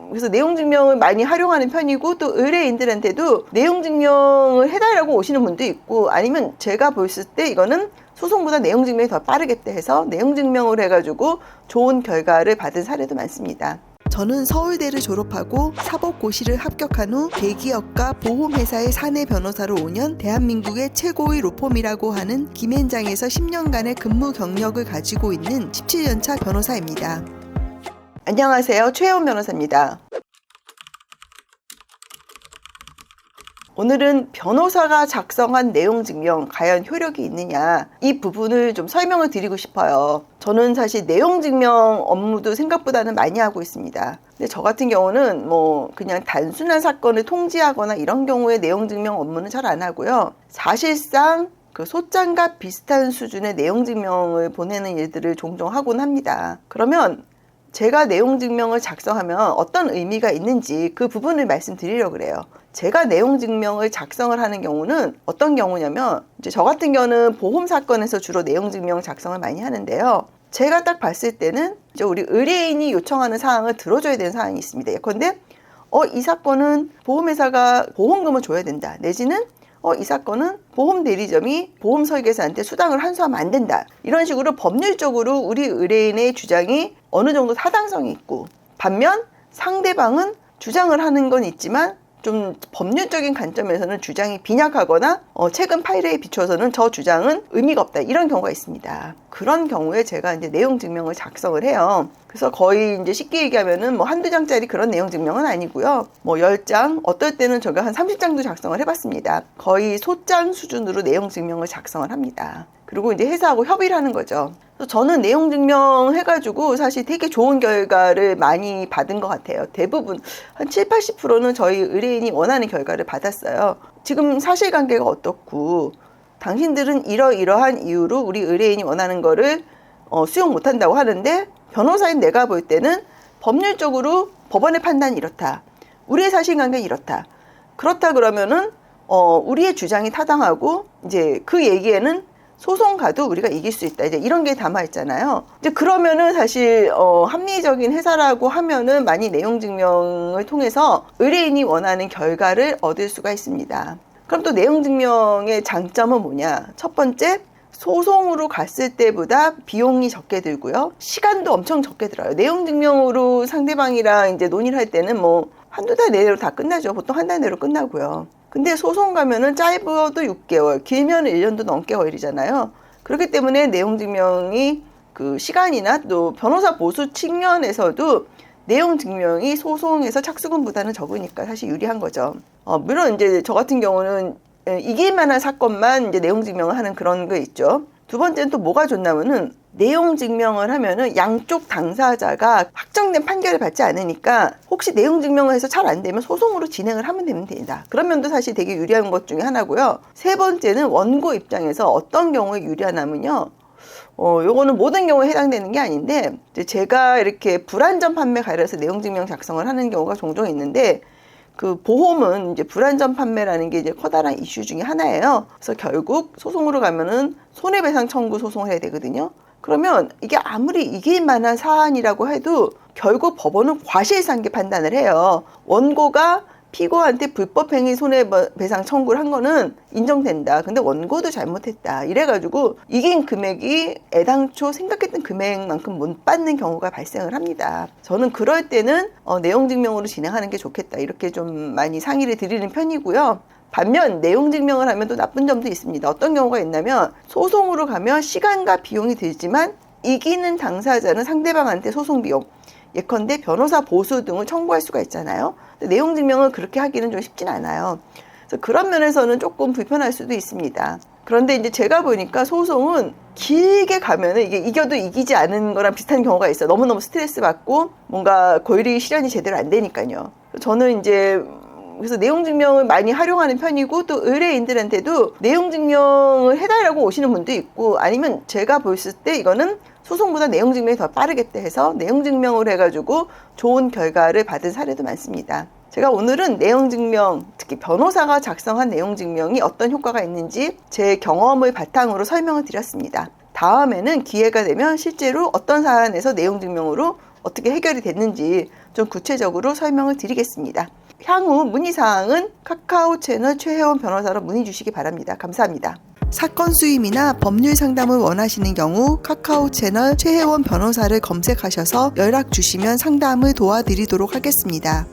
그래서 내용 증명을 많이 활용하는 편이고, 또 의뢰인들한테도 내용 증명을 해달라고 오시는 분도 있고, 아니면 제가 봤을 때 이거는 소송보다 내용 증명이 더 빠르겠다 해서 내용 증명을 해가지고 좋은 결과를 받은 사례도 많습니다. 저는 서울대를 졸업하고 사법고시를 합격한 후 대기업과 보험회사의 사내 변호사로 5년, 대한민국의 최고의 로펌이라고 하는 김앤장에서 10년간의 근무 경력을 가지고 있는 17년차 변호사입니다. 안녕하세요. 최혜원 변호사입니다. 오늘은 변호사가 작성한 내용 증명 과연 효력이 있느냐, 이 부분을 좀 설명을 드리고 싶어요. 저는 사실 내용 증명 업무도 생각보다는 많이 하고 있습니다. 근데 저 같은 경우는 그냥 단순한 사건을 통지하거나 이런 경우에 내용 증명 업무는 잘 안 하고요. 사실상 그 소장과 비슷한 수준의 내용 증명을 보내는 일들을 종종 하곤 합니다. 그러면 제가 내용 증명을 작성하면 어떤 의미가 있는지 그 부분을 말씀드리려고 그래요. 제가 내용 증명을 작성을 하는 경우는 어떤 경우냐면, 이제 저 같은 경우는 보험 사건에서 주로 내용 증명 작성을 많이 하는데요. 제가 딱 봤을 때는 이제 우리 의뢰인이 요청하는 사항을 들어줘야 되는 사항이 있습니다. 예컨대 이 사건은 보험회사가 보험금을 줘야 된다, 내지는 이 사건은 보험 대리점이 보험 설계사한테 수당을 환수하면 안 된다, 이런 식으로 법률적으로 우리 의뢰인의 주장이 어느 정도 타당성이 있고, 반면 상대방은 주장을 하는 건 있지만 좀 법률적인 관점에서는 주장이 빈약하거나 최근 판례에 비춰서는 저 주장은 의미가 없다, 이런 경우가 있습니다. 그런 경우에 제가 이제 내용 증명을 작성을 해요. 그래서 거의 이제 쉽게 얘기하면은 한두 장짜리 그런 내용 증명은 아니고요. 10장, 어떨 때는 제가 한 30장도 작성을 해봤습니다. 거의 소장 수준으로 내용 증명을 작성을 합니다. 그리고 이제 회사하고 협의를 하는 거죠. 그래서 저는 내용 증명 해가지고 사실 되게 좋은 결과를 많이 받은 것 같아요. 대부분 한 70~80%는 저희 의뢰인이 원하는 결과를 받았어요. 지금 사실관계가 어떻고, 당신들은 이러이러한 이유로 우리 의뢰인이 원하는 거를 수용 못한다고 하는데, 변호사인 내가 볼 때는 법률적으로 법원의 판단이 이렇다, 우리의 사실관계는 이렇다, 그렇다 그러면은 우리의 주장이 타당하고, 이제 그 얘기에는 소송 가도 우리가 이길 수 있다, 이제 이런 게 담아 있잖아요. 이제 그러면은 사실 합리적인 회사라고 하면은 많이 내용 증명을 통해서 의뢰인이 원하는 결과를 얻을 수가 있습니다. 그럼 또 내용 증명의 장점은 뭐냐? 첫 번째, 소송으로 갔을 때보다 비용이 적게 들고요. 시간도 엄청 적게 들어요. 내용 증명으로 상대방이랑 이제 논의를 할 때는 한두 달 내로 다 끝나죠. 보통 한 달 내로 끝나고요. 근데 소송 가면은 짧아도 6개월, 길면 1년도 넘게 걸리잖아요. 그렇기 때문에 내용 증명이 그 시간이나 또 변호사 보수 측면에서도 내용 증명이 소송에서 착수금보다는 적으니까 사실 유리한 거죠. 물론 이제 저 같은 경우는 이길 만한 사건만 이제 내용 증명을 하는 그런 거 있죠. 두 번째는 또 뭐가 좋냐면은, 내용 증명을 하면은 양쪽 당사자가 확정된 판결을 받지 않으니까 혹시 내용 증명을 해서 잘 안 되면 소송으로 진행을 하면 됩니다. 그런 면도 사실 되게 유리한 것 중에 하나고요. 세 번째는 원고 입장에서 어떤 경우에 유리하냐면요. 요거는 모든 경우에 해당되는 게 아닌데, 제가 이렇게 불안전 판매 관련해서 내용 증명 작성을 하는 경우가 종종 있는데, 그 보험은 이제 불안전 판매라는 게 이제 커다란 이슈 중에 하나예요. 그래서 결국 소송으로 가면은 손해배상 청구 소송을 해야 되거든요. 그러면 이게 아무리 이길 만한 사안이라고 해도 결국 법원은 과실상계 판단을 해요. 원고가 피고한테 불법행위 손해배상 청구를 한 거는 인정된다, 근데 원고도 잘못했다, 이래가지고 이긴 금액이 애당초 생각했던 금액만큼 못 받는 경우가 발생을 합니다. 저는 그럴 때는 내용 증명으로 진행하는 게 좋겠다, 이렇게 좀 많이 상의를 드리는 편이고요. 반면 내용 증명을 하면 또 나쁜 점도 있습니다. 어떤 경우가 있냐면, 소송으로 가면 시간과 비용이 들지만 이기는 당사자는 상대방한테 소송 비용, 예컨대 변호사 보수 등을 청구할 수가 있잖아요. 내용 증명을 그렇게 하기는 좀 쉽진 않아요. 그래서 그런 면에서는 조금 불편할 수도 있습니다. 그런데 이제 제가 보니까 소송은 길게 가면은 이게 이겨도 이기지 않은 거랑 비슷한 경우가 있어요. 너무너무 스트레스 받고 뭔가 권리 실현이 제대로 안 되니까요. 저는 이제 그래서 내용 증명을 많이 활용하는 편이고, 또 의뢰인들한테도 내용 증명을 해달라고 오시는 분도 있고, 아니면 제가 봤을 때 이거는 소송보다 내용 증명이 더 빠르겠다 해서 내용 증명을 해가지고 좋은 결과를 받은 사례도 많습니다. 제가 오늘은 내용 증명, 특히 변호사가 작성한 내용 증명이 어떤 효과가 있는지 제 경험을 바탕으로 설명을 드렸습니다. 다음에는 기회가 되면 실제로 어떤 사안에서 내용 증명으로 어떻게 해결이 됐는지 좀 구체적으로 설명을 드리겠습니다. 향후 문의사항은 카카오 채널 최혜원 변호사로 문의 주시기 바랍니다. 감사합니다. 사건 수임이나 법률 상담을 원하시는 경우 카카오 채널 최혜원 변호사를 검색하셔서 연락 주시면 상담을 도와드리도록 하겠습니다.